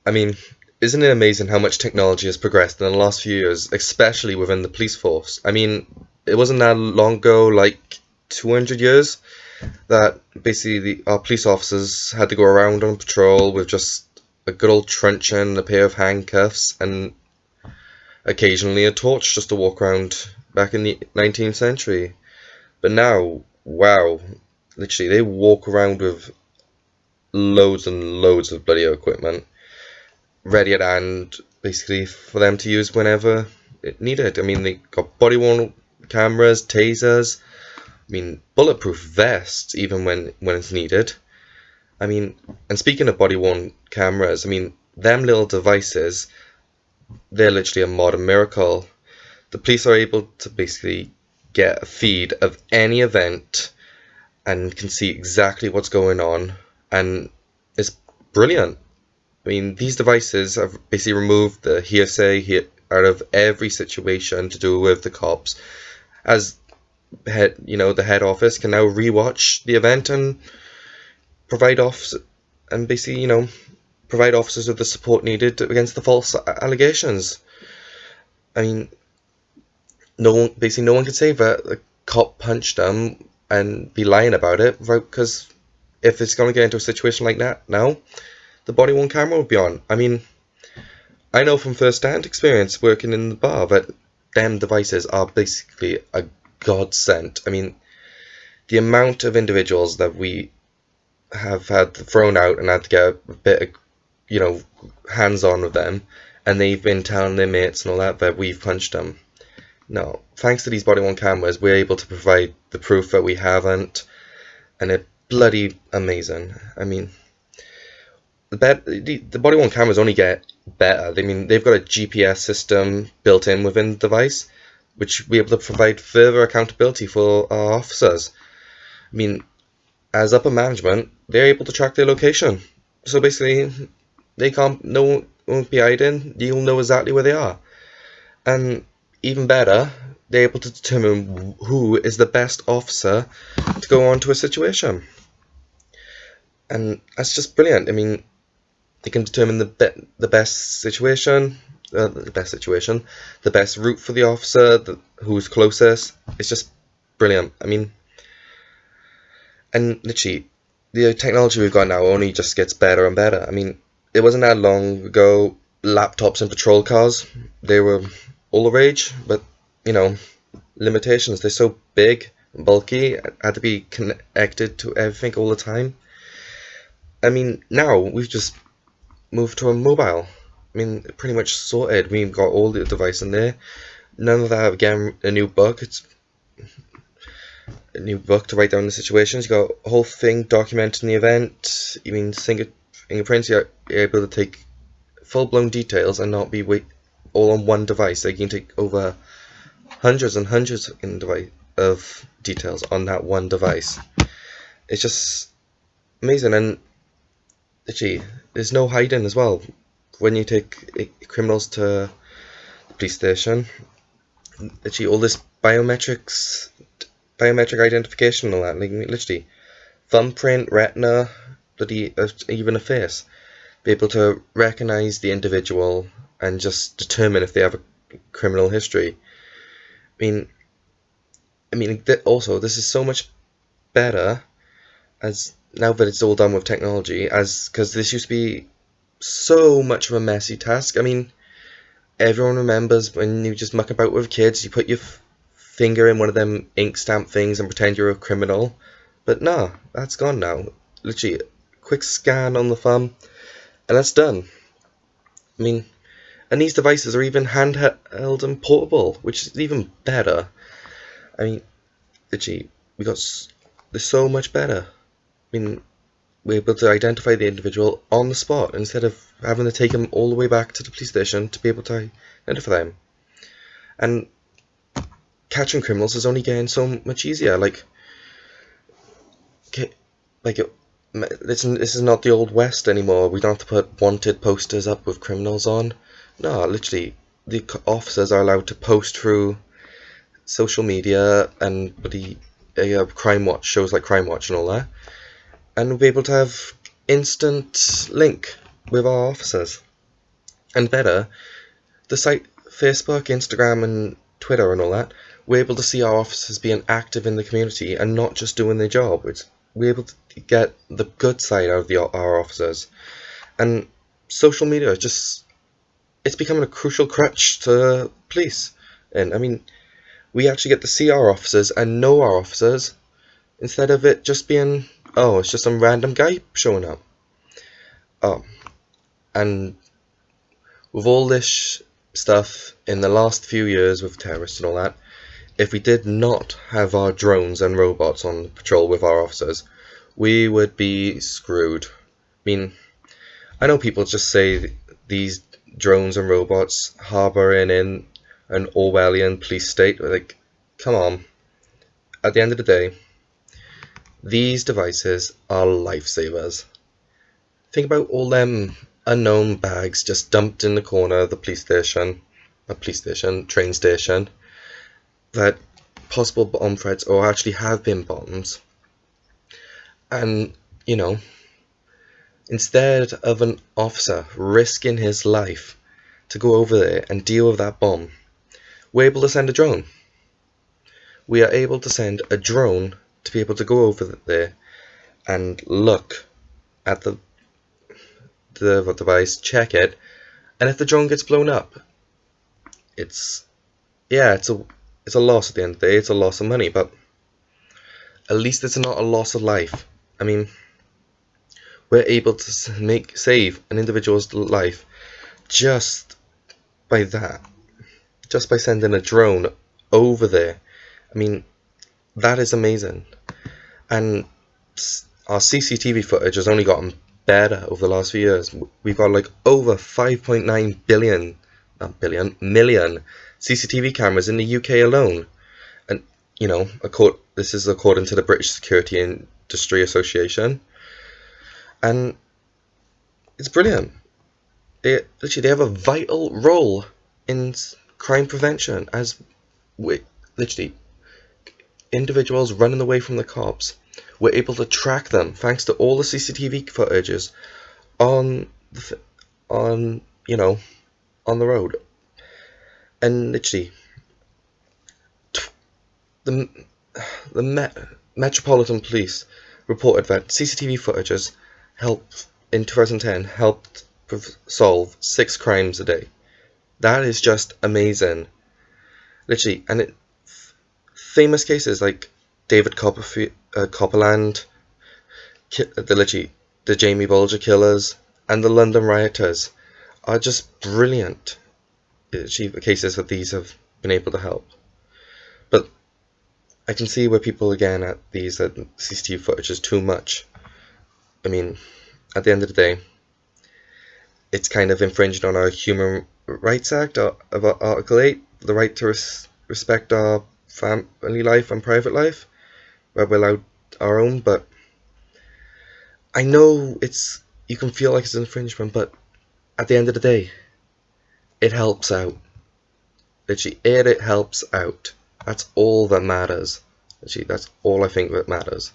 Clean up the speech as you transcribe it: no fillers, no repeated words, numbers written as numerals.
I mean, isn't it amazing how much technology has progressed in the last few years, especially within the police force? I mean, it wasn't that long ago, like 200 years, that basically our police officers had to go around on patrol with just a good old truncheon, a pair of handcuffs, and occasionally a torch just to walk around back in the 19th century. But now, wow, literally, they walk around with loads and loads of bloody equipment ready at hand, basically, for them to use whenever it needed. I mean, they got body worn cameras, tasers, I mean, bulletproof vests, even when it's needed. I mean, and speaking of body worn cameras, I mean, them little devices, they're literally a modern miracle. The police are able to basically get a feed of any event and can see exactly what's going on, and it's brilliant. I mean, these devices have basically removed the hearsay out of every situation to do with the cops, as the head office can now rewatch the event and provide off and basically provide officers with the support needed against the false allegations. I mean, no one could say that the cop punched them and be lying about it, right? Because if it's going to get into a situation like that now, the body worn camera will be on. I mean, I know from first-hand experience working in the bar that them devices are basically a godsend. I mean, the amount of individuals that we have had thrown out and had to get a bit of, hands-on with them, and they've been telling their mates and all that we've punched them. No, thanks to these body-worn cameras, we're able to provide the proof that we haven't, and it's bloody amazing. I mean, the body-worn cameras only get better. I mean, they've got a GPS system built in within the device, which will be able to provide further accountability for our officers. I mean, as upper management, they're able to track their location. So basically, no one won't be hiding. You'll know exactly where they are. And even better, they're able to determine who is the best officer to go on to a situation. And that's just brilliant. I mean, they can determine the best situation, the best route for the officer, who's closest. It's just brilliant. I mean, and literally, the technology we've got now only just gets better and better. I mean, it wasn't that long ago, laptops in patrol cars, they were all the rage, but, limitations. They're so big and bulky, had to be connected to everything all the time. I mean, now we've just moved to a mobile. I mean, pretty much sorted. We've got all the device in there. None of that, again, a new book. It's a new book to write down the situations. You got a whole thing documenting the event. You mean fingerprints, you're able to take full-blown details and not be all on one device. They can take over hundreds and hundreds of details on that one device. It's just amazing, and actually, there's no hiding as well. When you take criminals to the police station, actually, all this biometric identification and all that, like literally, thumbprint, retina, even a face, be able to recognize the individual and just determine if they have a criminal history. Also, this is so much better as now that it's all done with technology, because this used to be so much of a messy task. I mean, everyone remembers when you just muck about with kids, you put your finger in one of them ink stamp things and pretend you're a criminal. But no, that's gone now. Literally, quick scan on the thumb, and that's done. I mean, and these devices are even handheld and portable, which is even better. I mean, literally, they're so much better. I mean, we're able to identify the individual on the spot instead of having to take them all the way back to the police station to be able to identify them. And catching criminals is only getting so much easier. This is not the old West anymore. We don't have to put wanted posters up with criminals on. No, literally, the officers are allowed to post through social media and crime watch shows like Crime Watch and all that, and we'll be able to have instant link with our officers. And better, the site Facebook, Instagram, and Twitter and all that, we're able to see our officers being active in the community and not just doing their job. We're able to get the good side out of our officers. And social media is it's becoming a crucial crutch to police. And I mean, we actually get to see our officers and know our officers instead of it just being, oh, it's just some random guy showing up. Oh, and with all this stuff in the last few years with terrorists and all that, if we did not have our drones and robots on patrol with our officers, we would be screwed. I mean, I know people just say these drones and robots harboring in an Orwellian police state. Like, come on. At the end of the day, these devices are lifesavers. Think about all them unknown bags just dumped in the corner of the train station, that possible bomb threats or actually have been bombs. And, you know, instead of an officer risking his life to go over there and deal with that bomb, we're able to send a drone. We are able to send a drone to be able to go over there and look at the device, check it, and if the drone gets blown up, it's a loss at the end of the day. It's a loss of money, but at least it's not a loss of life. I mean, we're able to save an individual's life just by that, just by sending a drone over there. I mean, that is amazing. And our CCTV footage has only gotten better over the last few years. We've got like over 5.9 million CCTV cameras in the UK alone. And, you know, this is according to the British Security Industry Association. And it's brilliant. They have a vital role in crime prevention, as literally individuals running away from the cops. We're able to track them thanks to all the CCTV footages on the road. And literally, the Metropolitan Police reported that CCTV footages in 2010 helped solve 6 crimes a day. That is just amazing. Literally, and famous cases like David Copperland, the Jamie Bulger killers, and the London rioters are just brilliant cases that these have been able to help. But I can see where people again at these that CCTV footage is too much. I mean, at the end of the day, it's kind of infringed on our Human Rights Act of Article 8, the right to respect our family life and private life, where we're allowed our own. But I know you can feel like it's an infringement, but at the end of the day, it helps out. Literally, it helps out. That's all that matters. Literally, that's all I think that matters.